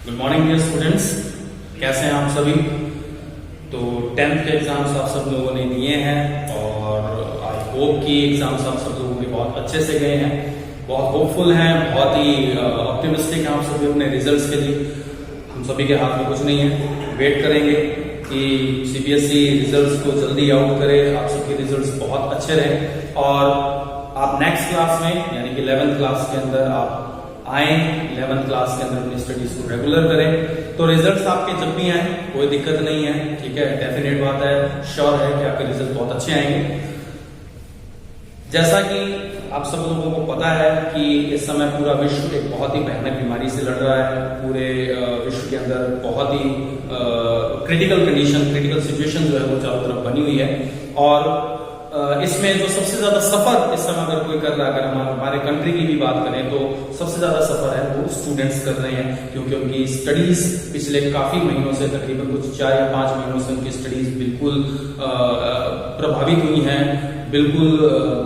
Good morning dear students, कैसे हैं आप सभी। तो 10th के एग्जाम्स आप सब लोगों ने दिए हैं और आई होप कि एग्जाम्स आप सब लोगों के बहुत अच्छे से गए हैं, बहुत होपफुल हैं, बहुत ही ऑप्टिमिस्टिक हैं आप सभी अपने रिजल्ट्स के लिए। हम सभी के हाथ में कुछ नहीं है, वेट करेंगे कि सीबीएसई रिजल्ट्स को जल्दी आउट करे, आप सबके रिजल्ट्स बहुत अच्छे रहें और आप नेक्स्ट क्लास में यानी कि 11th क्लास के अंदर आप आए, 11th क्लास के अंदर अपनी स्टडीज को रेगुलर करें। तो रिजल्ट्स आपके जब भी आए कोई दिक्कत नहीं है, ठीक है, डेफिनेट बात है, श्योर है कि आपके रिजल्ट बहुत अच्छे आएंगे। जैसा कि आप सब लोगों को पता है कि इस समय पूरा विश्व एक बहुत ही भयानक बीमारी से लड़ रहा है, पूरे विश्व के अंदर बहुत ही क्रिटिकल कंडीशन, क्रिटिकल सिचुएशन जो है वो चारों तरफ बनी हुई है और इसमें जो सबसे ज्यादा सफर इस समय अगर कोई कर रहा है, अगर हम हमारे कंट्री की भी बात करें तो सबसे ज्यादा सफर है वो स्टूडेंट्स कर रहे हैं, क्योंकि उनकी स्टडीज पिछले काफी महीनों से, तकरीबन कुछ 4 या 5 महीनों से उनकी स्टडीज बिल्कुल प्रभावित हुई हैं, बिल्कुल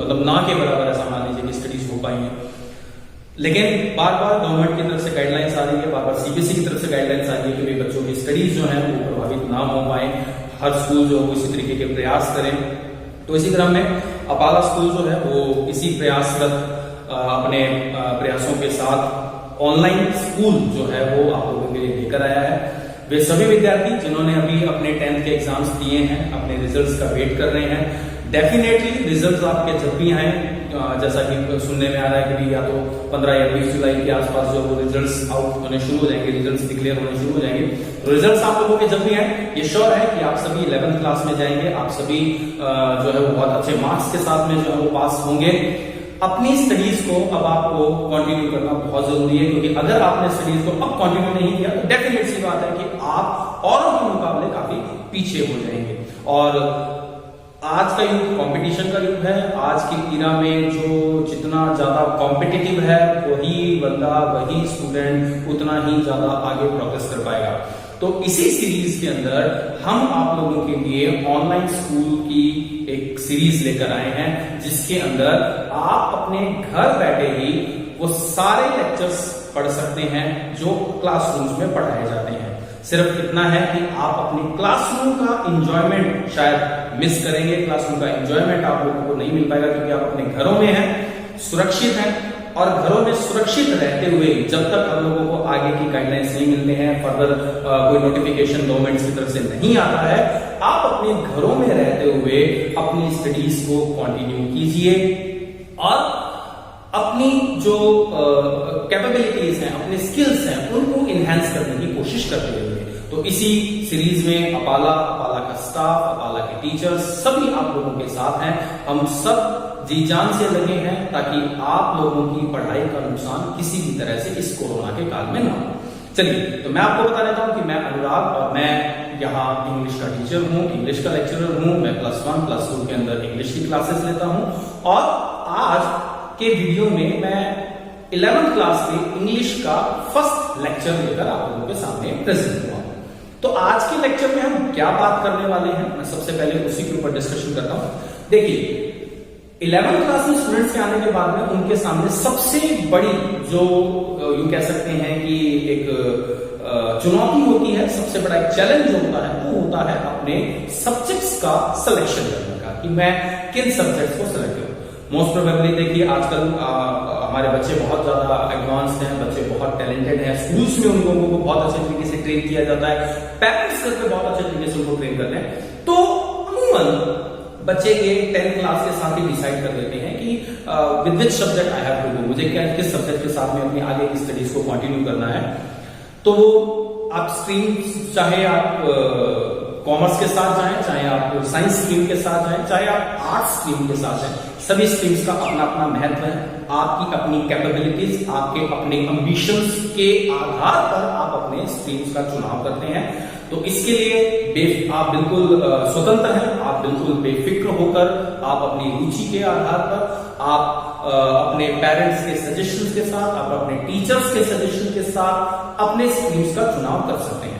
मतलब ना के बराबर ऐसा मान लीजिए कि स्टडीज हो पाई हैं। लेकिन बार बार गवर्नमेंट की तरफ से गाइडलाइंस आ रही है, बार बार सीबीएसई की तरफ से गाइडलाइंस आ रही है कि बच्चों की स्टडीज जो है वो प्रभावित ना हो पाए, हर स्कूल जो है इसी तरीके के प्रयास करें। तो इसी क्रम में अपाला स्कूल जो है वो इसी प्रयासरत अपने प्रयासों के साथ ऑनलाइन स्कूल जो है वो आप लोगों के लिए लेकर आया है। वे सभी विद्यार्थी जिन्होंने अभी अपने 10th के एग्जाम्स दिए हैं, अपने रिजल्ट्स का वेट कर रहे हैं, डेफिनेटली रिजल्ट्स आपके जब भी आए, जैसा कि सुनने में आ रहा है कि या तो 15 या 20 जुलाई के आसपास जो वो रिजल्ट्स आउट होने शुरू हो जाएंगे, रिजल्ट्स डिक्लेयर होने शुरू हो जाएंगे। तो रिजल्ट्स आप लोगों के जब भी आए, ये श्योर है कि आप सभी 11th क्लास में जाएंगे, आप सभी जो है वो बहुत अच्छे मार्क्स के साथ में जो है वो पास होंगे। अपनी स्टडीज को अब आपको कंटिन्यू करना बहुत जरूरी है, क्योंकि अगर आपने स्टडीज को अब कंटिन्यू नहीं किया तो डेफिनेट सी बात है कि आप औरों के मुकाबले काफी पीछे हो जाएंगे। और आज का युग कंपटीशन का युग है, आज की इरा में जो जितना ज्यादा कॉम्पिटिटिव है वही बंदा, वही स्टूडेंट उतना ही ज्यादा आगे प्रोग्रेस कर पाएगा। तो इसी सीरीज के अंदर हम आप लोगों के लिए ऑनलाइन स्कूल की एक सीरीज लेकर आए हैं, जिसके अंदर आप अपने घर बैठे ही वो सारे लेक्चर्स पढ़ सकते हैं जो क्लासरूम्स में पढ़ाए जाते हैं। सिर्फ इतना है कि आप अपनी क्लासरूम का एंजॉयमेंट शायद मिस करेंगे, क्लासरूम का एंजॉयमेंट आप लोगों को नहीं मिल पाएगा, क्योंकि आप अपने घरों में हैं, सुरक्षित हैं, और घरों में सुरक्षित रहते हुए जब तक हम लोगों को आगे की गाइडलाइंस नहीं मिलते हैं, फर्दर कोई नोटिफिकेशन गवर्नमेंट की तरफ से नहीं आता है, आप अपने घरों में रहते हुए अपनी स्टडीज को कंटिन्यू कीजिए और अपनी जो कैपेबिलिटीज हैं, अपने स्किल्स हैं, उनको इनहेंस करने की कोशिश करते हुए। तो इसी सीरीज में अपाला का स्टाफ, अपाला के टीचर्स सभी आप लोगों के साथ हैं। हम सब जी जान से लगे हैं ताकि आप लोगों की पढ़ाई का नुकसान किसी भी तरह से इस कोरोना के काल में ना हो। चलिए, तो मैं आपको बता देता हूं कि मैं अनुराग और मैं यहाँ इंग्लिश का टीचर हूँ, इंग्लिश का लेक्चरर हूँ। मैं +1 +2 के अंदर इंग्लिश की क्लासेस लेता हूँ और आज के वीडियो में मैं 11th क्लास के इंग्लिश का फर्स्ट लेक्चर लेकर आप लोगों के सामने प्रेजेंट हुआ। तो आज के लेक्चर में हम क्या बात करने वाले हैं, मैं सबसे पहले उसी के ऊपर डिस्कशन करता हूं। देखिए, 11th क्लास में स्टूडेंट्स के आने के बाद में उनके सामने सबसे बड़ी जो यूं कह सकते हैं कि एक चुनौती होती है, सबसे बड़ा एक चैलेंज जो होता है वो होता है अपने सब्जेक्ट्स का सिलेक्शन करने का, कि मैं किन सब्जेक्ट्स को सिलेक्ट करूं। मोस्ट प्रोबेबली देखिए, आजकल हमारे बच्चे बहुत ज्यादा एडवांस्ड हैं, बच्चे बहुत टैलेंटेड हैं, स्कूल्स में उन लोगों को बहुत अच्छे तरीके से ट्रेन किया जाता है, पेरेंट्स करके बहुत अच्छे तरीके से उनको ट्रेन करते हैं। तो अमूमन बच्चे ये 10th क्लास के साथ ही डिसाइड कर देते हैं कि with which subject I have to go, मुझे क्या किस सब्जेक्ट के साथ में अपनी आगे की स्टडीज को कंटिन्यू करना है। तो आप स्ट्रीम, चाहे आप कॉमर्स के साथ जाएं, चाहे आप साइंस स्ट्रीम के साथ जाएं, चाहे आप आर्ट्स स्ट्रीम के साथ जाएं, सभी स्ट्रीम्स का अपना अपना महत्व है। आपकी अपनी कैपेबिलिटीज, आपके अपने एम्बिशंस के आधार पर आप अपने स्ट्रीम्स का चुनाव करते हैं। तो इसके लिए आप बिल्कुल स्वतंत्र हैं, आप बिल्कुल बेफिक्र होकर आप अपनी रुचि के आधार पर, आप अपने पेरेंट्स के सजेशंस के साथ, आप अपने टीचर्स के सजेशन के साथ अपने स्ट्रीम्स का चुनाव कर सकते हैं।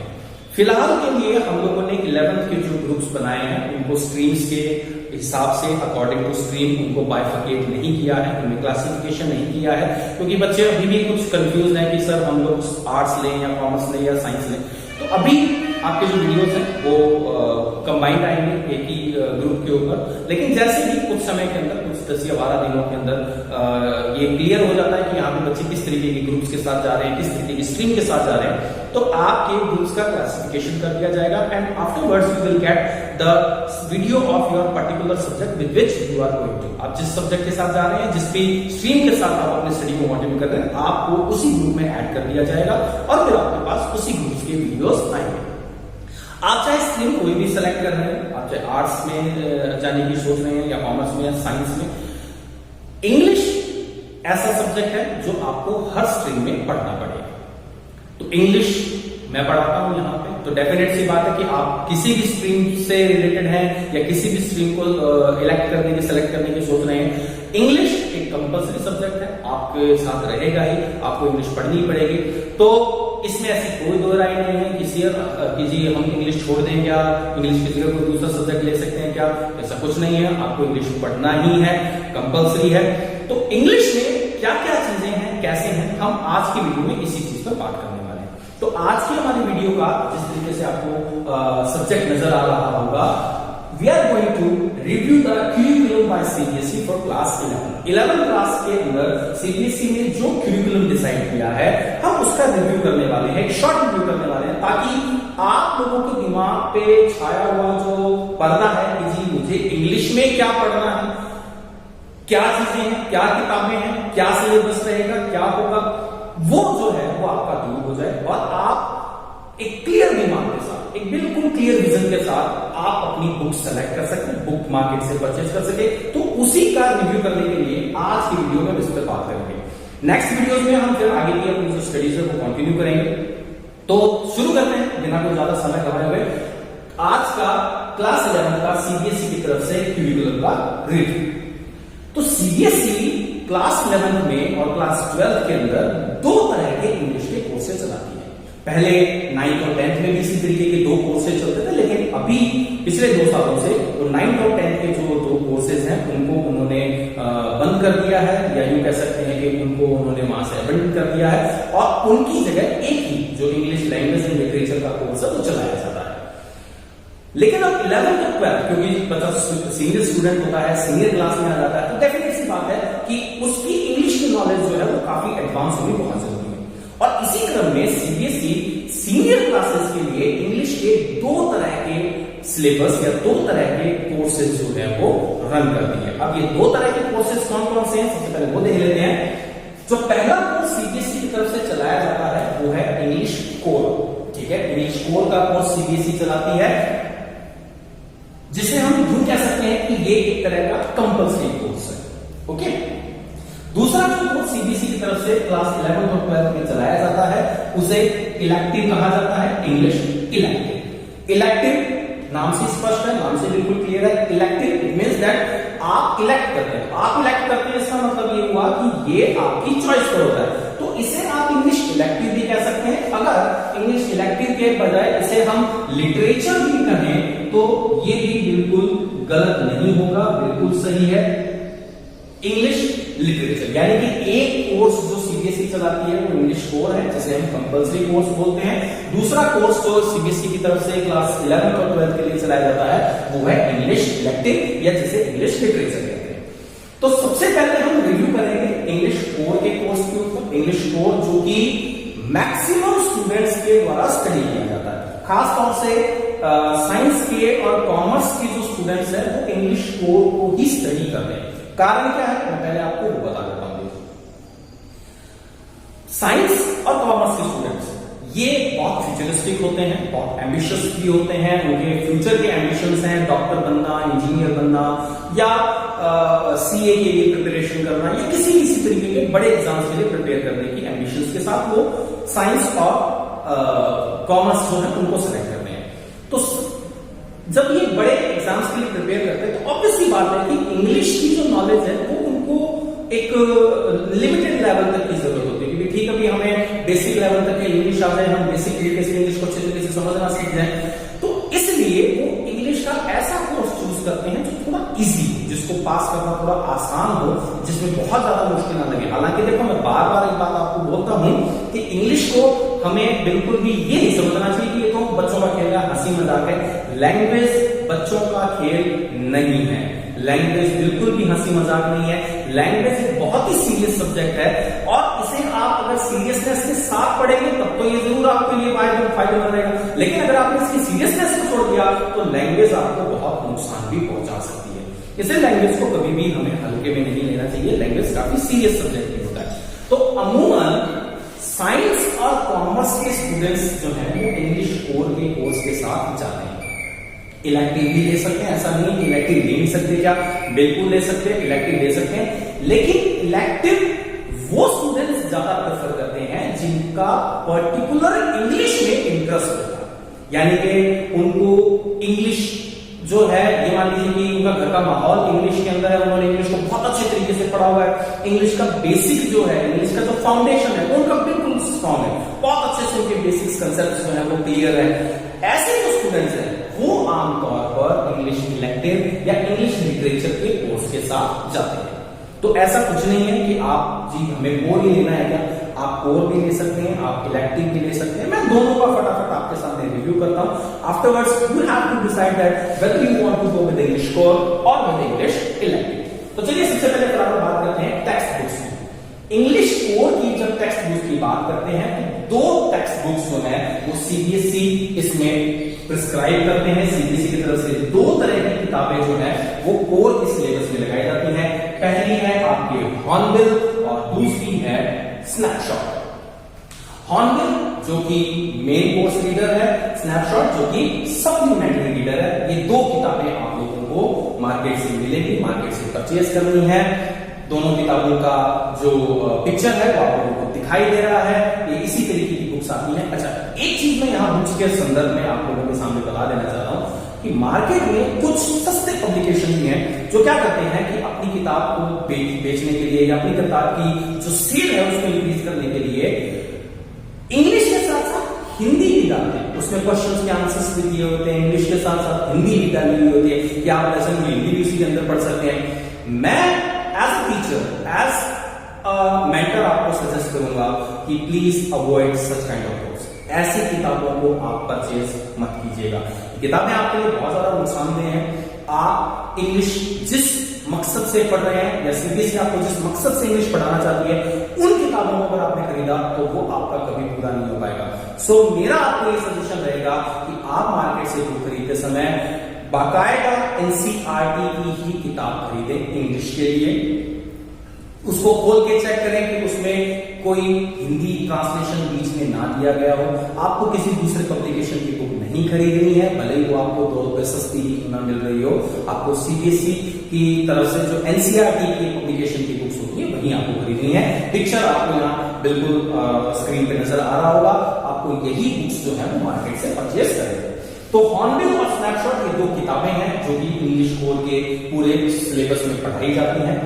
फिलहाल के लिए हम लोगों ने 11th के जो ग्रुप्स बनाए हैं उनको स्ट्रीम्स के हिसाब से अकॉर्डिंग टू स्ट्रीम उनको बाइफर्केट नहीं किया है, उनमें क्लासिफिकेशन नहीं किया है, क्योंकि बच्चे अभी भी कुछ कंफ्यूज हैं कि सर हम लोग आर्ट्स लें या कॉमर्स लें या साइंस लें। तो अभी आपके जो वीडियोस हैं वो कंबाइंड आएंगे एक ही ग्रुप के ऊपर, लेकिन जैसे भी कुछ समय के अंदर, कुछ 10 या 12 दिनों के अंदर ये क्लियर हो जाता है कि यहाँ पे बच्चे किस तरीके के ग्रुप्स के साथ जा रहे हैं, किस तरीके की स्ट्रीम के साथ जा रहे हैं, तो आपके ग्रुप्स का क्लासिफिकेशन कर दिया जाएगा and afterwards you will get the video of your particular subject with which you are going to. आप जिस सब्जेक्ट के साथ जा रहे हैं, जिस भी स्ट्रीम के साथ आप अपने स्टडी को कंटिन्यू कर रहे हैं, आपको उसी ग्रुप में ऐड कर दिया जाएगा और फिर आपके पास उसी ग्रुप के वीडियोस आएंगे। आप चाहे स्ट्रीम कोई भी सेलेक्ट कर रहे हैं, आप चाहे आर्ट्स में जाने की सोच रहे हैं या कॉमर्स में या साइंस में, इंग्लिश ऐसा सब्जेक्ट है जो आपको हर स्ट्रीम में पढ़ना पड़ेगा। तो इंग्लिश मैं पढ़ाता हूं यहाँ पे, तो डेफिनेट सी बात है कि आप किसी भी स्ट्रीम से रिलेटेड हैं या किसी भी स्ट्रीम को इलेक्ट करने की, सेलेक्ट करने की सोच रहे हैं, इंग्लिश एक कंपल्सरी सब्जेक्ट है, आपके साथ रहेगा ही, आपको इंग्लिश पढ़नी पड़ेगी। तो इसमें ऐसी कोई दो राय नहीं है कि जी हम इंग्लिश छोड़ दें क्या, इंग्लिश की जगह कोई दूसरा सब्जेक्ट ले सकते हैं क्या, ऐसा कुछ नहीं है, आपको इंग्लिश पढ़ना ही है, कंपल्सरी है। तो इंग्लिश में क्या क्या चीजें हैं, कैसे हैं, हम आज की वीडियो में इसी चीज पर बात करने वाले हैं। तो आज की हमारी वीडियो का जिस तरीके से आपको सब्जेक्ट नजर आ रहा होगा, we are going to review the curriculum by CBSE for class 11 class के अंदर CBSE ने जो curriculum डिसाइड किया है, हम उसका रिव्यू करने वाले हैं, एक शॉर्ट रिव्यू करने वाले हैं, ताकि आप लोगों के दिमाग पे छाया हुआ जो पर्दा है कि जी मुझे इंग्लिश में क्या पढ़ना है, क्या चीजें हैं, क्या किताबें हैं, क्या सिलेबस रहेगा, क्या होगा, वो जो है वो आपका दूर हो जाए और आप एक क्लियर दिमाग के साथ, एक बिल्कुल क्लियर विजन के साथ आप अपनी बुक सेलेक्ट कर सकें, बुक मार्केट से परचेज कर सके। तो उसी का रिव्यू करने के लिए आज की वीडियो में इस पर बात करेंगे। नेक्स्ट वीडियोस में हम फिर आगे की अपनी जो स्टडीज है वो कंटिन्यू करेंगे। तो शुरू करते हैं बिना कोई ज्यादा समय गवाए हुए आज का क्लास 11 का सीबीएसई की तरफ से करिकुलम का रिव्यू। तो सीबीएसई क्लास 11 में और क्लास 12 के अंदर दो तरह के इंग्लिश के कोर्सेज चलाती है। पहले 9th और 10th में भी इसी तरीके के दो कोर्सेज चलते थे, लेकिन अभी पिछले 2 सालों से वो 9th और 10th के जो दो कोर्सेज हैं उनको उन्होंने बंद कर दिया है, या यूं कह सकते हैं कि उनको उन्होंने वहां से अबेंडन कर दिया है और उनकी जगह एक ही जो इंग्लिश लैंग्वेज एंड लिटरेचर का कोर्स है वो चलाया जाता है। लेकिन अब 11th और 12th, क्योंकि बच्चा सीनियर स्टूडेंट होता है, सीनियर क्लास में आ जाता है, तो डेफिनेट सी बात है कि उसकी इंग्लिश की नॉलेज जो है वो काफी एडवांस होनी बहुत जरूरी है। और इसी क्रम में सीबीएसई सीनियर क्लासेस के लिए इंग्लिश के 2 तरह के सिलेबस या 2 तरह के कोर्सेज जो है वो रन करती है। अब ये 2 तरह के कोर्सेज कौन कौन से हैं, सबसे पहले वो देख लेते हैं। जो पहला कोर्स सीबीएसई की तरफ से चलाया जाता है वो है इंग्लिश कोर। ठीक है, इंग्लिश कोर का कोर्स सीबीएसई चलाती है, जिसे हम यूं कह सकते हैं कि ये एक तरह का कंपल्सरी कोर्स है। ओके, दूसरा जो कोर्स सीबीएसई की तरफ से क्लास 11 और 12 में चलाया जाता है उसे इलेक्टिव कहा जाता है, इंग्लिश इलेक्टिव। इलेक्टिव नाम से स्पष्ट है, नाम से बिल्कुल क्लियर है। इलेक्टिव मींस दैट आप इलेक्ट करते हैं, आप इलेक्ट करते हैं, इसका मतलब ये हुआ कि ये आपकी चॉइस पर होता है। तो इसे आप इंग्लिश इलेक्टिव भी कह सकते हैं। अगर इंग्लिश इलेक्टिव के बजाय इसे हम लिटरेचर भी कहें तो ये भी बिल्कुल गलत नहीं होगा, बिल्कुल सही है। इंग्लिश लिटरेचर यानी कि एक कोर्स जो सीबीएसई चलाती है वो इंग्लिश कोर है, जिसे हम कंपल्सरी कोर्स बोलते हैं। दूसरा कोर्स जो सीबीएसई की तरफ से क्लास 11 और 12 के लिए चलाया जाता है वो है इंग्लिश इलेक्टिव या जिसे इंग्लिश लिटरेचर कहते हैं। तो सबसे पहले हम रिव्यू करेंगे इंग्लिश कोर के कोर्स के ऊपर। इंग्लिश कोर जो कि मैक्सिमम स्टूडेंट्स के द्वारा स्टडी किया जाता है, खासतौर से साइंस के और कॉमर्स के जो स्टूडेंट्स हैं वो इंग्लिश कोर को ही स्टडी कर रहे हैं। कारण क्या है मैं पहले आपको वो बता देता हूं। साइंस और कॉमर्स के स्टूडेंट्स ये बहुत फ्यूचरिस्टिक होते हैं, बहुत एम्बिशियस भी होते हैं, उनके फ्यूचर के एम्बिशंस हैं डॉक्टर बनना, इंजीनियर बनना या सीए के लिए प्रिपरेशन करना या किसी तरीके के बड़े एग्जाम्स के लिए प्रिपेयर करने की एम्बिशंस के साथ वो साइंस और कॉमर्स जो है उनको सेलेक्ट करते हैं। तो जब ये बड़े एग्जाम्स के लिए प्रिपेयर करते हैं तो ऑब्वियसली बात है कि इंग्लिश की जो नॉलेज है वो उनको एक लिमिटेड लेवल तक की जरूरत होती है, क्योंकि ठीक है अभी हमें बेसिक लेवल तक इंग्लिश आ जाए, हम बेसिक तरीके से इंग्लिश को अच्छे तरीके से से समझना सीख जाए। तो इसलिए वो इंग्लिश का ऐसा कोर्स चूज करते हैं जो थोड़ा इजी, जिसको पास करना थोड़ा आसान हो, जिसमें बहुत ज्यादा मुश्किल ना लगे। हालांकि देखो, मैं बार बार एक बात आपको बोलता हूं कि इंग्लिश को हमें बिल्कुल भी ये नहीं समझना चाहिए कि ये तो बच्चों का खेल है, हंसी मजाक है। लैंग्वेज बच्चों का खेल नहीं है, लैंग्वेज बिल्कुल भी हंसी मजाक नहीं है। लैंग्वेज एक बहुत ही सीरियस सब्जेक्ट है, और इसे आप अगर सीरियसनेस के साथ पढ़ेंगे तब तो ये जरूर आपके लिए फायदेमंद रहेगा। लेकिन अगर आपने इसकी सीरियसनेस को छोड़ दिया तो लैंग्वेज आपको बहुत नुकसान भी पहुंचा सकती है। इसलिए लैंग्वेज को कभी भी हमें हल्के में नहीं लेना चाहिए, लैंग्वेज काफी सीरियस सब्जेक्ट भी होता है। तो अमूमन साइंस और कॉमर्स के स्टूडेंट्स जो हैं वो इंग्लिश कोर के कोर्स के साथ जाते हैं। इलेक्टिव भी ले सकते हैं, ऐसा नहीं कि इलेक्टिव ले नहीं सकते, क्या बिल्कुल ले सकते हैं, इलेक्टिव ले सकते हैं। लेकिन इलेक्टिव वो स्टूडेंट्स ज्यादा प्रेफर करते हैं जिनका पर्टिकुलर इंग्लिश में इंटरेस्ट होता है, यानी कि उनको इंग्लिश जो है, ये मान लीजिए कि उनका घर का माहौल इंग्लिश के अंदर है, उन्होंने इंग्लिश को बहुत अच्छे तरीके से पढ़ा हुआ है, इंग्लिश का बेसिक जो है, इंग्लिश का जो फाउंडेशन है उनका बिल्कुल स्ट्रॉन्ग है, बहुत अच्छे से उनके बेसिक्स कंसेप्ट जो है वो क्लियर है। ऐसे जो स्टूडेंट्स हैं वो आमतौर पर इंग्लिश इलेक्टिव या इंग्लिश लिटरेचर के कोर्स के साथ जाते हैं। तो ऐसा कुछ नहीं है कि आप जी हमें कोर ही लेना है, क्या आप कोर भी ले सकते हैं, आप इलेक्टिव भी ले सकते हैं। मैं दोनों का फटाफट आपके सामने रिव्यू करता हूं। Afterwards you have to decide that whether you want to go with English core और विद इंग्लिश इलेक्टिव। तो चलिए सबसे पहले फिलहाल बात करते हैं टेक्स्ट बुक्स की। इंग्लिश कोर की जब टेक्स्ट बुक्स की बात करते हैं तो दो टेक्स्ट बुक्स जो है वो सीबीएसई इसमें प्रिस्क्राइब करते हैं। सीबीएसई की तरफ से दो तरह की किताबें जो है वो कोर के सिलेबस में लगाई जाती हैं। पहली है आपके हॉर्नबिल और दूसरी है स्नैपशॉट। हॉर्नबिल जो कि मेन कोर्स रीडर है, स्नैपशॉट जो कि सप्लीमेंट्री रीडर है। ये दो किताबें आप लोगों को मार्केट से मिलेगी, मार्केट से परचेज करनी है। दोनों किताबों का जो पिक्चर है वो आप लोगों को दिखाई दे रहा है, ये इसी तरीके की बुक्स आती हैं। अच्छा, एक चीज मैं यहाँ बुक्स के संदर्भ में आप लोगों के सामने बता देना चाहता हूँ कि मार्केट में कुछ सस्ते पब्लिकेशन भी हैं जो क्या करते हैं कि अपनी किताब को बेचने के लिए या अपनी किताब की जो सेल है उसको इंक्रीज करने के लिए इंग्लिश के साथ साथ हिंदी भी डालते हैं। उसमें क्वेश्चंस के आंसर्स भी दिए होते हैं, इंग्लिश के साथ साथ हिंदी भी डाली हुई होती है कि आप लेसन में हिंदी भी उसी के अंदर पढ़ सकते हैं। मैं as a teacher, as a mentor आपको सजेस्ट करूंगा कि please avoid such kind of books. ऐसी किताबों को आप परचेज मत कीजिएगा। किताबें आपके लिए बहुत ज्यादा नुकसानदेह हैं। आप इंग्लिश जिस मकसद से पढ़ रहे हैं या सीबीएसई आपको जिस मकसद से इंग्लिश पढ़ाना चाहती है उन किताबों को अगर आपने खरीदा तो वो आपका कभी पूरा नहीं हो पाएगा। सो मेरा आपको ये सजेशन रहेगा कि आप मार्केट से बुक खरीदते समय बाकायदा एनसीईआरटी की ही किताब खरीदें इंग्लिश के लिए। उसको खोल के चेक करें कि उसमें कोई हिंदी ट्रांसलेशन बीच में ना दिया गया हो। आपको किसी दूसरे पब्लिकेशन की बुक नहीं खरीदनी है, भले ही वो आपको 2 रुपए सस्ती ही क्यों ना मिल रही हो। आपको सीबीएसई की तरफ से जो एनसीईआरटी की पब्लिकेशन की बुक्स होती है वही आपको खरीदनी है। पिक्चर आपको यहाँ बिल्कुल स्क्रीन पे नजर आ रहा होगा। आपको यही बुक्स जो है वो मार्केट से परचेज करेंगे। तो हॉर्नबिल और स्नैपशॉट ये 2 किताबें हैं जो कि इंग्लिश कोर के पूरे सिलेबस में पढ़ाई जाती हैं।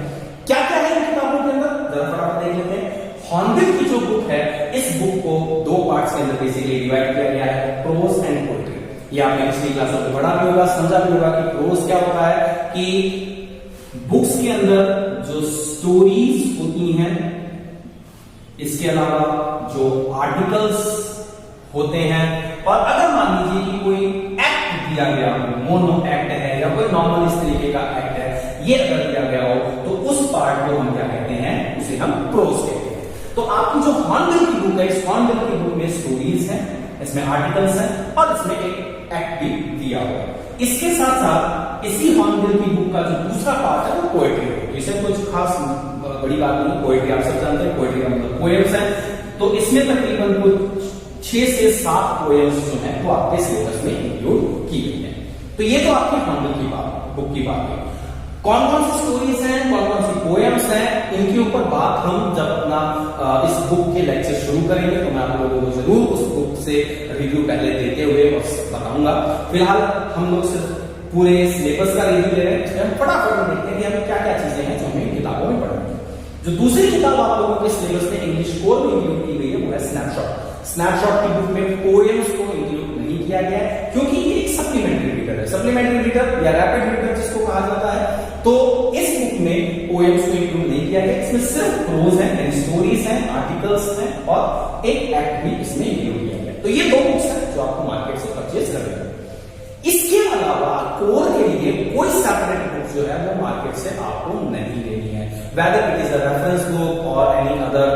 क्या क्या है इन किताबों के अंदर जरा फटाफट देख लेते हैं। हॉर्नबिल की जो बुक है, इस बुक को 2 पार्ट्स के अंदर बेसिकली डिवाइड किया गया है, प्रोज एंड पोएट्री। ये आपने पिछली क्लासों में पढ़ा भी होगा, समझा भी होगा कि प्रोज क्या होता है कि बुक्स के अंदर जो स्टोरीज होती हैं, इसके अलावा जो आर्टिकल्स होते हैं, और अगर मान लीजिए कि कोई एक्ट दिया गया हो, मोनो एक्ट है या कोई नॉर्मल इस तरीके का एक्ट है, ये अगर दिया गया हो तो उस पार्ट को हम क्या कहते हैं, उसे हम प्रोज कहते हैं। तो आपकी जो हॉर्नबिल की बुक है, इस हॉर्नबिल की बुक में स्टोरीज हैं, इसमें आर्टिकल्स हैं और इसमें एक एक्ट भी दिया हुआ है। इसके साथ साथ इसी हॉर्नबिल की बुक का जो दूसरा पार्ट है वो पोएट्री है। इसे कुछ खास बड़ी बात नहीं, पोएट्री आप सब जानते हैं, पोएट्री का मतलब पोएम्स है। तो इसमें तकरीबन कुछ 6 से 7 पोएम्स जो हैं वो आपके सिलेबस में इंक्लूड की गई है। तो ये तो आपकी हॉर्नबिल की बुक की बात है। कौन कौन सी स्टोरीज हैं, कौन कौन सी पोएम्स हैं, इनके ऊपर बात हम जब अपना इस बुक के लेक्चर शुरू करेंगे तो मैं आप लोगों को जरूर उस बुक से रिव्यू पहले देते हुए बताऊंगा। फिलहाल हम लोग सिर्फ पूरे सिलेबस का रिव्यू ले रहे हैं। हम फटाफट देखते हैं कि हमें क्या क्या चीजें हैं जो हमें किताबों में पढ़नी है। जो दूसरी किताब आप लोगों के सिलेबस में इंग्लिश कोर में इंक्लूड की गई है वो है स्नैपशॉट। स्नैपशॉट की बुक में पोएम्स को इंक्लूड नहीं किया गया है क्योंकि ये एक सप्लीमेंट्री रीडर है, सप्लीमेंट्री रीडर या रैपिड रीडर जिसको कहा जाता है। तो इस बुक में पोएम्स को इंक्लूड नहीं किया गया, इसमें सिर्फ प्रोज है, स्टोरीज हैं, आर्टिकल्स हैं और एक एक्ट भी इसमें इंक्लूड किया गया। तो ये 2 बुक्स हैं जो आपको मार्केट से परचेज करनी है। इसके अलावा कोर के लिए कोई सेपरेट बुक जो है वो मार्केट से आपको नहीं लेनी है, whether it is a reference book और any other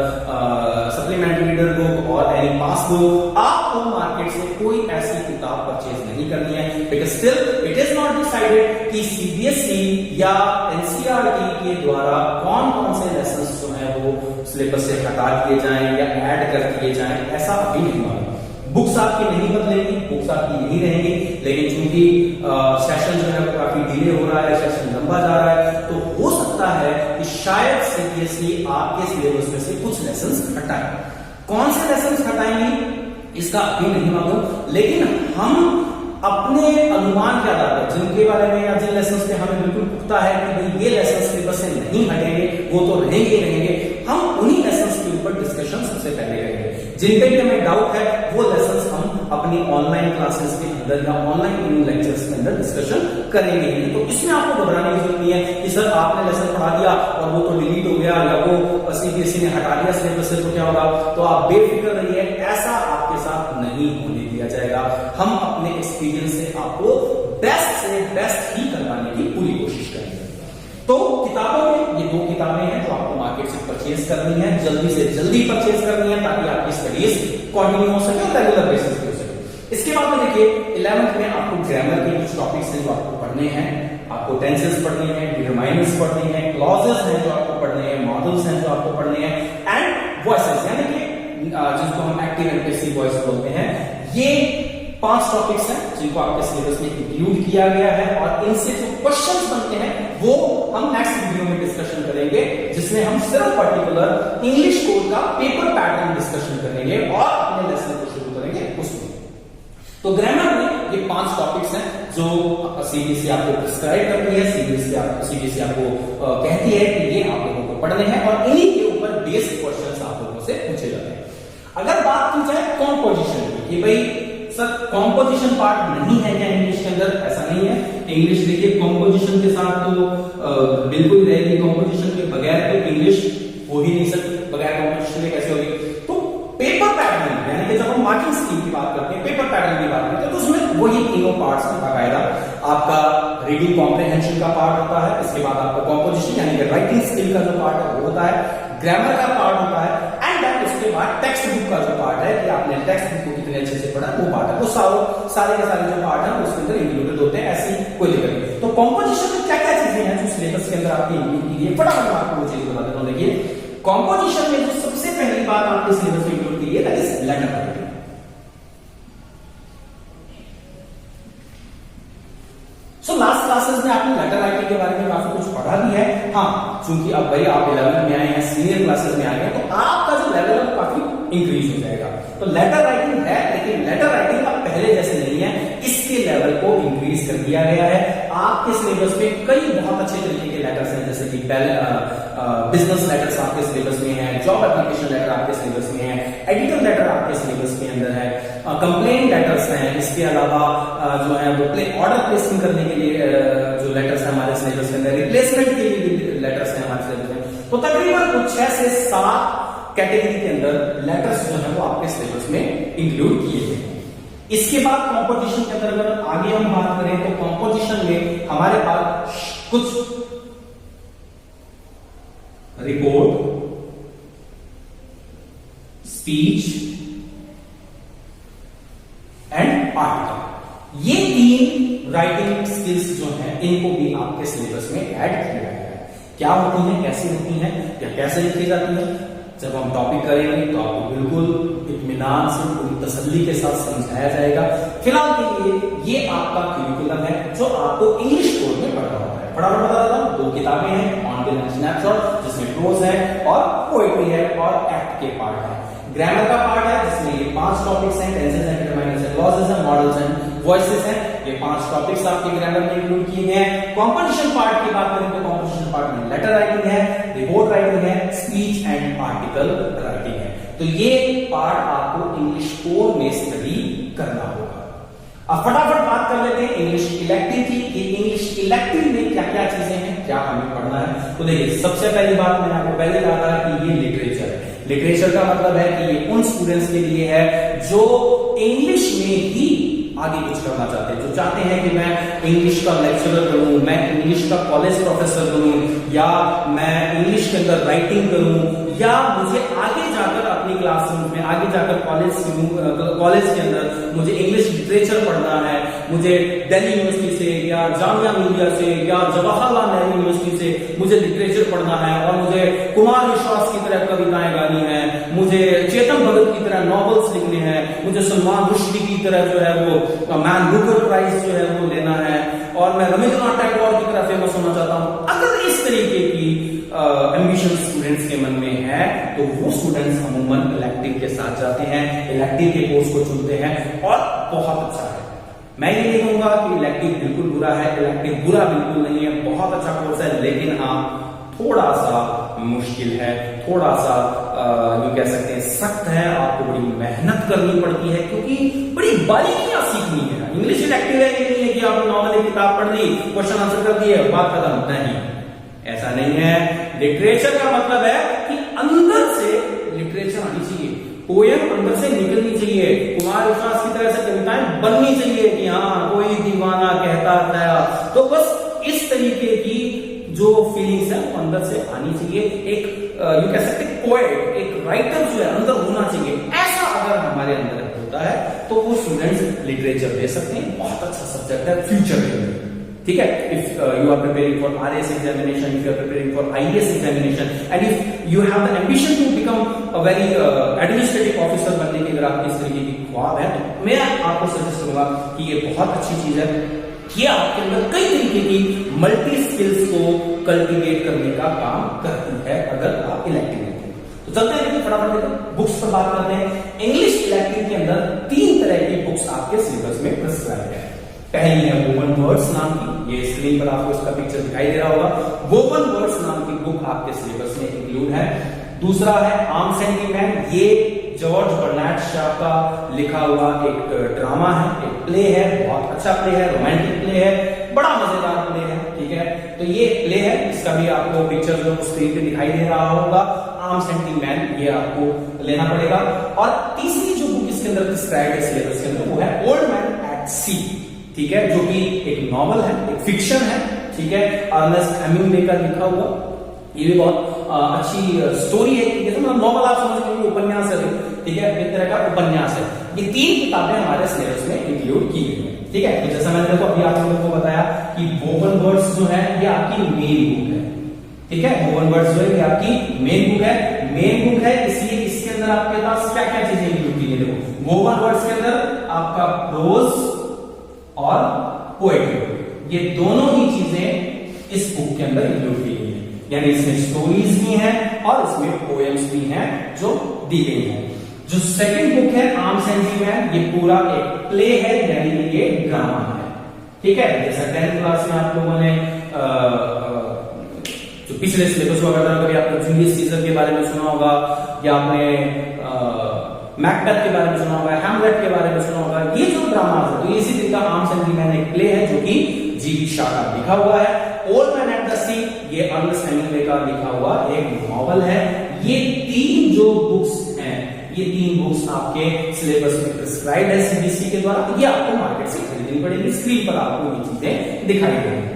supplementary reader book और एनी पास बुक, आपको मार्केट से कोई ऐसी किताब परचेज नहीं करनी है, because still it is not decided कि सीबीएसई या एनसीईआरटी के द्वारा कौन कौन से लेसन जो है वो सिलेबस से हटा दिए जाएं या ऐड कर दिए जाएं, ऐसा अभी नहीं मालूम। बुक्स आपकी नहीं बदलेंगी, बुक्स आपकी यही रहेंगी, लेकिन चूंकि सेशन जो है वो काफी डिले हो रहा है, सेशन लंबा जा रहा है, तो हो सकता है कि शायद सीबीएसई आपके सिलेबस में से कुछ लेसन्स हटाए। कौन से लेसन्स हटाएंगे इसका अभी नहीं मालूम, लेकिन हम अपने अनुमान के आधार पर जिनके बारे में या जिन लेसन्स पे हमें बिल्कुल पुख्ता है कि भाई ये लेसन्स सिलेबस से नहीं हटेंगे, वो तो रहेंगे ही रहेंगे, हम उन्हीं लेसन्स के ऊपर डिस्कशन सबसे पहले करेंगे। जिन पे भी हमें डाउट है वो लेसन्स हम अपनी ऑनलाइन क्लासेस के अंदर या ऑनलाइन लेक्चर्स के अंदर डिस्कशन करेंगे। तो इसमें आपको घबराने की जरूरत नहीं है कि सर आपने लेसन पढ़ा दिया और वो तो डिलीट हो गया या वो सीबीएसई ने हटा दिया सिलेबस से, तो क्या होगा। तो आप बेफिक्र रहिए, ऐसा आपके साथ नहीं होने दिया जाएगा। हम अपने एक्सपीरियंस से आपको बेस्ट से बेस्ट ही करवाने की पूरी कोशिश करेंगे। तो किताबों में ये 2 किताबें हैं जो आपको मार्केट से परचेज करनी है, जल्दी से जल्दी परचेज करनी है ताकि आपकी स्टडीज कंटिन्यू हो सके और रेगुलर बेसिस पे हो सके। इसके बाद में देखिए 11th में आपको ग्रामर के कुछ टॉपिक्स हैं जो आपको पढ़ने हैं, आपको टेंसेस पढ़नी है, डिटरमाइनर्स पढ़नी है, क्लॉजेस हैं जो आपको पढ़ने हैं, मॉडल्स हैं जो आपको पढ़ने हैं, एंड वॉइसेस यानी कि जिसको हम एक्टिव एंड पैसिव वॉइस बोलते हैं। ये 5 टॉपिक्स हैं जिनको आपके सिलेबस में इंक्लूड किया गया है और इनसे जो क्वेश्चंस बनते हैं वो हम नेक्स्ट वीडियो में डिस्कशन करेंगे, जिसमें हम सिर्फ पर्टिकुलर इंग्लिश कोड का पेपर पैटर्न डिस्कशन करेंगे और अपने लेसन को शुरू करेंगे उसमें। तो ग्रामर में ये 5 टॉपिक्स हैं जो सीबीएसई आपको प्रिस्क्राइब करती है, सीबीएसई आपको कहती है कि ये आप लोगों को पढ़ने हैं और इन्हीं के ऊपर बेस्ड क्वेश्चंस आप लोगों से पूछे जाते हैं। अगर बात की जाए कॉम्पोजिशन की कि भाई सर कॉम्पोजिशन पार्ट नहीं है क्या इंग्लिश के अंदर, ऐसा नहीं है। इंग्लिश देखिए कॉम्पोजिशन के साथ तो बिल्कुल रहेगी, कॉम्पोजिशन के बगैर तो इंग्लिश हो ही नहीं सकती, बगैर कॉम्पोजिशन के कैसे होगी। तो पेपर पैटर्न यानी कि जब हम मार्किंग स्कीम की बात करते हैं, पेपर पैटर्न की बात करते हैं, तो उसमें वही तीनों पार्ट्स में बाकायदा आपका रीडिंग कॉम्प्रिहेंशन का पार्ट होता है, इसके बाद आपका कॉम्पोजिशन यानी कि राइटिंग स्किल का जो पार्ट है वो होता है, ग्रामर का पार्ट होता है, एंड देन उसके बाद टेक्स्ट बुक का जो पार्ट है कि आपने टेक्स्ट बुक को कितने अच्छे से पढ़ा वो पार्ट है, वो सारे के सारे जो पार्ट है उसके अंदर इंक्लूडेड होते हैं, ऐसी कोई दिक्कत नहीं। तो कॉम्पोजिशन में क्या क्या चीजें हैं जो सिलेबस के अंदर आपकी इंक्लूड की गई है, फटाफट आपको वो चीज बता देता हूं। देखिए कॉम्पोजिशन में जो सबसे पहली बात आपके सिलेबस में इंक्लूड की है that is letter writing. So last classes में आपने लेटर राइटिंग के बारे में काफी कुछ पढ़ा भी है। हाँ, चूंकि अब भाई आप 11th में आए हैं, सीनियर क्लासेस में आए हैं, तो आपका जो लेवल है काफी इंक्रीज हो जाएगा। तो लेटर राइटिंग है, लेकिन लेटर राइटिंग अब पहले जैसे नहीं है, इसके लेवल को इंक्रीज कर दिया गया है। आपके सिलेबस में कई बहुत अच्छे तरीके के लेटर्स हैं, जैसे कि बिजनेस लेटर्स आपके सिलेबस में है, जॉब एप्लीकेशन लेटर आपके सिलेबस में है, एडिटर लेटर आपके सिलेबस के अंदर है, कंप्लेन लेटर्स हैं, इसके अलावा जो है वो ऑर्डर प्लेसिंग करने के लिए जो लेटर्स हैं हमारे सिलेबस के अंदर, रिप्लेसमेंट के लिए भी लेटर्स हैं हमारे सिलेबस में। तो तकरीबन कुछ 6 से 7 कैटेगरी के अंदर लेटर्स जो है वो आपके सिलेबस में इंक्लूड किए गए हैं। इसके बाद कॉम्पोजिशन के अंदर अगर आगे हम बात करें तो कॉम्पोजिशन में हमारे पास कुछ रिपोर्ट, स्पीच एंड आर्टिकल, ये 3 राइटिंग स्किल्स जो हैं इनको भी आपके सिलेबस में ऐड किया गया है। क्या होती हैं, कैसी होती हैं या कैसे लिखी जाती हैं, जब हम टॉपिक करेंगे तो आपको बिल्कुल इत्मीनान से पूरी तसल्ली के साथ समझाया जाएगा। फिलहाल के लिए ये आपका करिकुलम है जो आपको इंग्लिश कोर्स में पढ़ना होता है। फटाफट बता देता हूं, 2 किताबें हैं, ऑन द स्नैपशॉट जिसमें प्रोज है और पोएट्री है और एक्ट के पार्ट है। ग्रामर का पार्ट है जिसमें ये 5 टॉपिक्स हैं, tenses and determiners and clauses and models and voices हैं। ये 5 टॉपिक्स आपके ग्रामर में इंक्लूड किए गए हैं। कॉम्पोजिशन पार्ट की बात करें तो कॉम्पोजिशन पार्ट में लेटर राइटिंग है, रिपोर्ट राइटिंग है, स्पीच एंड आर्टिकल राइटिंग है। तो ये पार्ट आपको इंग्लिश कोर में स्टडी करना होगा। अब फटाफट बात कर लेते हैं इंग्लिश इलेक्टिव की। कि इंग्लिश इलेक्टिव में क्या क्या चीजें हैं, क्या हमें पढ़ना है। तो देखिए, सबसे पहली बात मैंने आपको पहले कहा था कि ये लिटरेचर है। लिटरेचर का मतलब है कि ये उन स्टूडेंट्स के लिए है जो इंग्लिश में ही आगे कुछ करना चाहते हैं, जो चाहते हैं कि मैं इंग्लिश का लेक्चरर बनूं, मैं इंग्लिश का कॉलेज प्रोफेसर बनूं, या मैं इंग्लिश के अंदर राइटिंग करूं, या मुझे आगे जाकर अपनी क्लासरूम में, आगे जाकर कॉलेज के अंदर मुझे इंग्लिश लिटरेचर पढ़ना है, मुझे दिल्ली यूनिवर्सिटी से या जामिया मिलिया से या जवाहरलाल नेहरू यूनिवर्सिटी से मुझे लिटरेचर पढ़ना है, और मुझे कुमार विश्वास की तरह कविताएं गानी है, मुझे चेतन भगत की तरह नॉवेल्स लिखने हैं, मुझे सलमान रुश्दी की तरह जो है वो मैन बुकर प्राइज जो है वो लेना है, और मैं रविंद्रनाथ टैगोर की तरह फेमस होना चाहता हूं। अगर इस तरीके की एम्बिशन स्टूडेंट्स के मन में है तो वो स्टूडेंट्स अमूमन इलेक्टिव के साथ जाते हैं, इलेक्टिव के कोर्स को चुनते हैं, और बहुत अच्छा है। मैं ये नहीं कहूंगा कि इलेक्टिव बिल्कुल बुरा है, इलेक्टिव बुरा बिल्कुल नहीं है, बहुत अच्छा कोर्स है, लेकिन हाँ थोड़ा सा मुश्किल है, थोड़ा सा यूं कह सकते हैं सख्त है, आपको बड़ी मेहनत करनी पड़ती है, क्योंकि बड़ी बारीकियां सीखनी है। इंग्लिश इलेक्टिव है, ये नहीं है कि आपने नॉर्मल एक किताब पढ़ ली, क्वेश्चन आंसर कर दिए, बात खत्म, नहीं, ऐसा नहीं है। लिटरेचर का मतलब है कि अंदर से लिटरेचर आनी चाहिए, पोएम अंदर से निकलनी चाहिए, कुमार विश्वास की तरह से कविताएं बननी चाहिए कि हाँ कोई दीवाना कहता था। तो बस इस तरीके की जो फीलिंग्स है वो अंदर से आनी चाहिए। एक यू कह सकते पोएट, एक राइटर जो है अंदर होना चाहिए। ऐसा अगर हमारे अंदर होता है तो वो स्टूडेंट्स लिटरेचर ले सकते हैं, बहुत अच्छा सब्जेक्ट है फ्यूचर के लिए, ठीक है। If you are preparing for RAS examination, if you are preparing for IAS examination, and if you have the ambition to become a very administrative officer बनने की अगर आपकी इस तरीके की ख्वाब है, तो मैं आपको सजेस्ट करूंगा कि ये बहुत अच्छी चीज है कि आपके अंदर कई तरीके की मल्टी स्किल्स को कल्टीवेट करने का काम करती है अगर आप इलेक्टिव लेते हैं। तो चलते हैं देखिए फटाफट देखते बुक्स पर बात करते हैं। इंग्लिश इलेक्टिव के अंदर 3 तरह की बुक्स आपके सिलेबस में प्रिस्क्राइब है। पहली है वोवन वर्ड्स नाम की, ये स्क्रीन पर आपको इसका पिक्चर दिखाई दे रहा होगा। वोवन वर्ड्स नाम की बुक आपके सिलेबस में इंक्लूड है। दूसरा है आर्म्स एंड डी-मैन, ये जॉर्ज बर्नार्ड शॉ का लिखा हुआ एक ड्रामा है, एक प्ले है, बहुत अच्छा प्ले है, रोमांटिक प्ले है, बड़ा मजेदार प्ले है, ठीक है। तो ये प्ले है, इसका भी आपको पिक्चर जो स्क्रीन पे दिखाई दे रहा होगा, आर्म्स एंड डी-मैन, ये आपको लेना पड़ेगा। और तीसरी जो बुक इसके अंदर प्रिस्क्राइब्ड है सिलेबस के अंदर वो है ओल्ड मैन एट सी, ठीक है, जो कि एक नॉवल है, एक फिक्शन है, ठीक है, अर्नेस्ट हेमिंग्वे का लिखा हुआ। ये भी बहुत अच्छी स्टोरी है, जैसे मतलब नॉवल आप समझ लीजिए, उपन्यास है, ठीक है, एक तरह का उपन्यास है। ये 3 किताबें हमारे सिलेबस में इंक्लूड की गई है, ठीक है। तो जैसा मैंने देखो अभी आप लोगों को बताया कि वोवन वर्ड्स जो है ये आपकी मेन बुक है, ठीक है। वोवन वर्ड्स जो है ये आपकी मेन बुक है, मेन बुक है, इसलिए इसके अंदर आपके पास क्या क्या चीजें इंक्लूड की गई है। वोवन वर्ड्स के अंदर आपका प्रोज और पोएट्री, ये दोनों ही चीजें इस बुक के अंदर इंक्लूड की गई है, यानी इसमें स्टोरीज भी हैं और इसमें पोएम्स भी हैं जो दी गई हैं। जो सेकंड बुक है आर्म्स एंड डी-मैन, ये पूरा एक प्ले है, यानी ये ड्रामा है, ठीक है। जैसा 10th क्लास में आप लोगों ने जो पिछले सिलेबस वगैरह कभी आपने जूलियस सीजर के बारे में सुना होगा, या आपने मैकबेथ के बारे में सुना होगा, हैमलेट के बारे में सुना होगा, ये जो ड्रामा है तो इसी तरह का आर्म्स एंड डी-मैन एक प्ले है जो कि G.B. शाह का लिखा हुआ है। ओल्ड मैन एट द सी, ये अर्नेस्ट हेमिंग्वे का लिखा हुआ एक नॉवल है। ये 3 जो बुक्स हैं, ये 3 बुक्स आपके सिलेबस में प्रिस्क्राइब्ड है CBSE के द्वारा, ये आपको मार्केट से खरीदनी पड़ेगी। स्क्रीन पर आपको ये चीजें दिखाई देंगी।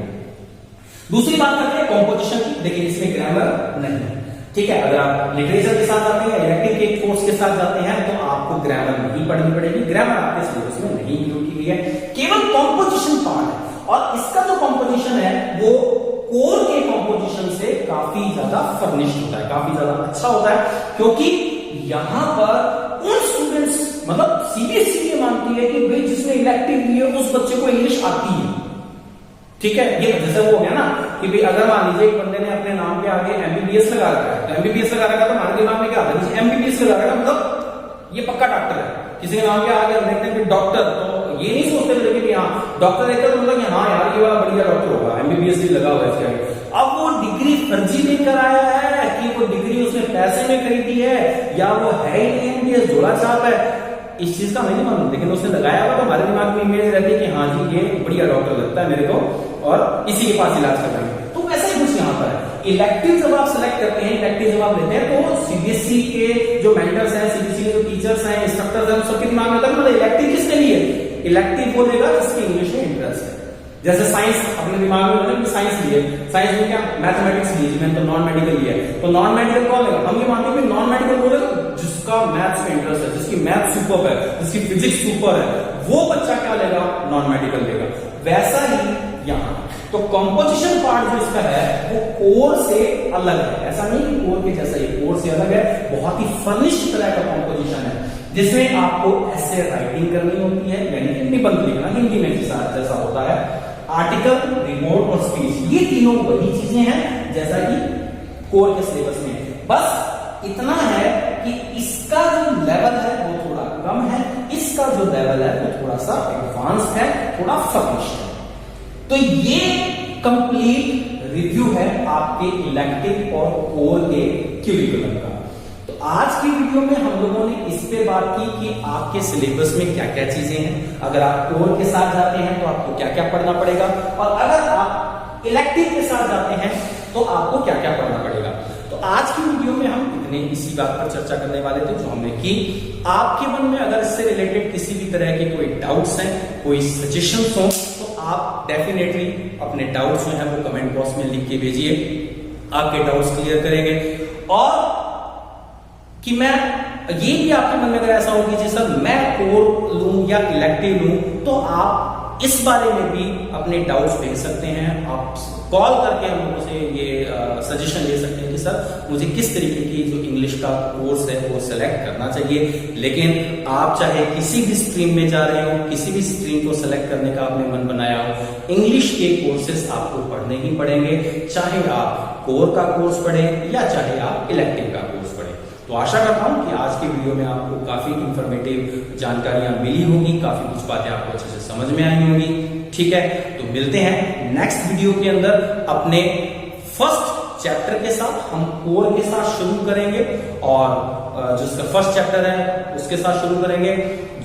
दूसरी बात करते हैं कॉम्पोजिशन की। देखिए इसमें ग्रामर नहीं है, ठीक है। अगर आप लिटरेचर के साथ जाते हैं या इलेक्टिव के कोर्स के साथ जाते हैं तो आपको ग्रामर नहीं पढ़नी पड़ेगी, ग्रामर आपके सिलेबस में नहीं इंक्लूड की गई है, केवल कॉम्पोजिशन पार्ट है। और इसका जो कॉम्पोजिशन है वो कोर के कॉम्पोजिशन से काफी ज्यादा फर्निश्ड होता है, काफी ज्यादा अच्छा होता है, क्योंकि यहां पर उन स्टूडेंट्स, मतलब CBSE ये मानती है कि भाई जिसने इलेक्टिव लिया उस बच्चे को इंग्लिश आती है, ठीक है। ये जैसे वो हो गया ना कि भाई अगर मान लीजिए एक बंदे ने अपने नाम के आगे MBBS लगा रखा है, तो MBBS लगा रखा तो हमारे दिमाग में क्या आता है, MBBS लगा रखा मतलब ये पक्का डॉक्टर है। किसी के नाम के आगे देखते हैं डॉक्टर, तो ये नहीं सोचते थे कि हाँ डॉक्टर देखकर तो मतलब कि हाँ यार ये वाला बढ़िया डॉक्टर होगा, MBBS भी लगा हुआ है इसके आगे। अब वो डिग्री फर्जी लेकर आया है कि वो डिग्री उसने पैसे में खरीदी है, या वो है ही नहीं MBBS जोड़ा छाप है, इस चीज का हमें नहीं मालूम, लेकिन उसने लगाया हुआ तो हमारे दिमाग में इमेज रहती है कि हाँ जी ये बढ़िया डॉक्टर लगता है मेरे को और इसी के पास इलाज करवाएंगे। तो वैसा ही कुछ यहाँ पर है। इलेक्टिव जब आप सेलेक्ट करते हैं, इलेक्टिव जब आप लेते हैं तो सीबीएसई के जो मेंटर्स हैं, सीबीएसई के जो टीचर्स हैं, इंस्ट्रक्टर्स हैं, सबके दिमाग में आता है इलेक्टिव किसके लिए? इलेक्टिव वो लेगा जिसके इंग्लिश में इंटरेस्ट है। जैसे साइंस अपने दिमाग में मतलब साइंस लिए, साइंस में क्या मैथमेटिक्स लीजिए, मैंने तो नॉन मेडिकल लिया है, तो नॉन मेडिकल कौन लेगा? हम ये मानते हैं कि नॉन मेडिकल बोलेगा जिसका मैथ्स में इंटरेस्ट है, जिसकी मैथ सुपर है, जिसकी फिजिक्स सुपर है, वो बच्चा क्या लेगा? नॉन मेडिकल लेगा। वैसा ही यहाँ तो कंपोजिशन पार्ट जो इसका है वो कोर से अलग है। ऐसा नहीं कि कोर के जैसा, ये कोर से अलग है, बहुत ही फर्निश्ड तरह का कंपोजिशन है जिसमें आपको ऐसे राइटिंग करनी होती है, यानी कि निबंध लिखना हिंदी में जैसा होता है, आर्टिकल, रिपोर्ट और स्पीच, ये तीनों वही चीजें हैं जैसा कि कोर के सिलेबस में है। बस इतना है कि इसका जो लेवल है वो थोड़ा कम है, इसका जो लेवल है वो थोड़ा सा एडवांस है, थोड़ा फर्निश्ड है। तो ये कंप्लीट रिव्यू है आपके इलेक्टिव और कोर के क्यूरिकुलम का। तो आज की वीडियो में हम लोगों ने इस पे बात की कि आपके सिलेबस में क्या क्या चीजें हैं, अगर आप कोर के साथ जाते हैं तो आपको क्या क्या पढ़ना पड़ेगा, और अगर आप इलेक्टिव के साथ जाते हैं तो आपको क्या क्या पढ़ना पड़ेगा। तो आज की वीडियो में हम इसी बात पर चर्चा करने वाले थे जो हमने की। आपके मन में अगर इससे रिलेटेड किसी भी तरह के कोई डाउट्स हैं, कोई सजेशंस हो, तो आप डेफिनेटली अपने डाउट्स जो है वो कमेंट बॉक्स में लिख के भेजिए, आपके डाउट्स क्लियर करेंगे। और कि मैं ये भी आपके मन में अगर ऐसा हो कि जी सर मैं कोर लूं या इलेक्टिव लूं, तो आप इस बारे में भी अपने डाउट्स भेज सकते हैं। आप कॉल करके हम लोगों से ये सजेशन ले सकते हैं कि सर मुझे किस तरीके की जो इंग्लिश का कोर्स है वो सेलेक्ट करना चाहिए। लेकिन आप चाहे किसी भी स्ट्रीम में जा रहे हो, किसी भी स्ट्रीम को सेलेक्ट करने का आपने मन बनाया हो, इंग्लिश के कोर्सेस आपको पढ़ने ही पड़ेंगे, चाहे आप कोर का कोर्स पढ़ें या चाहे आप इलेक्टिव का कोर्स पढ़ें। तो आशा करता हूं कि आज की वीडियो में आपको काफी इंफॉर्मेटिव जानकारियां मिली होंगी, काफी कुछ बातें आपको अच्छे से समझ में आई होंगी। ठीक है, तो मिलते हैं नेक्स्ट वीडियो के अंदर अपने फर्स्ट चैप्टर के साथ। हम कोर के साथ शुरू करेंगे और जो इसका फर्स्ट चैप्टर है उसके साथ शुरू करेंगे।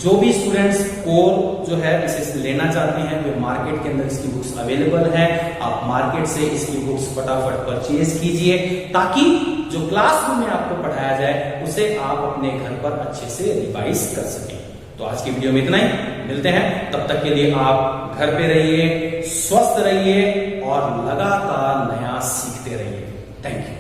जो भी स्टूडेंट्स कोर जो है इसे लेना चाहते हैं, जो मार्केट के अंदर इसकी बुक्स अवेलेबल है, आप मार्केट से इसकी बुक्स फटाफट परचेज कीजिए ताकि जो क्लासरूम में आपको पढ़ाया जाए उसे आप अपने घर पर अच्छे से रिवाइज कर सकें। तो आज की वीडियो में इतना ही, मिलते हैं। तब तक के लिए आप घर पे रहिए, स्वस्थ रहिए और लगातार नया सीखते रहिए। Thank you.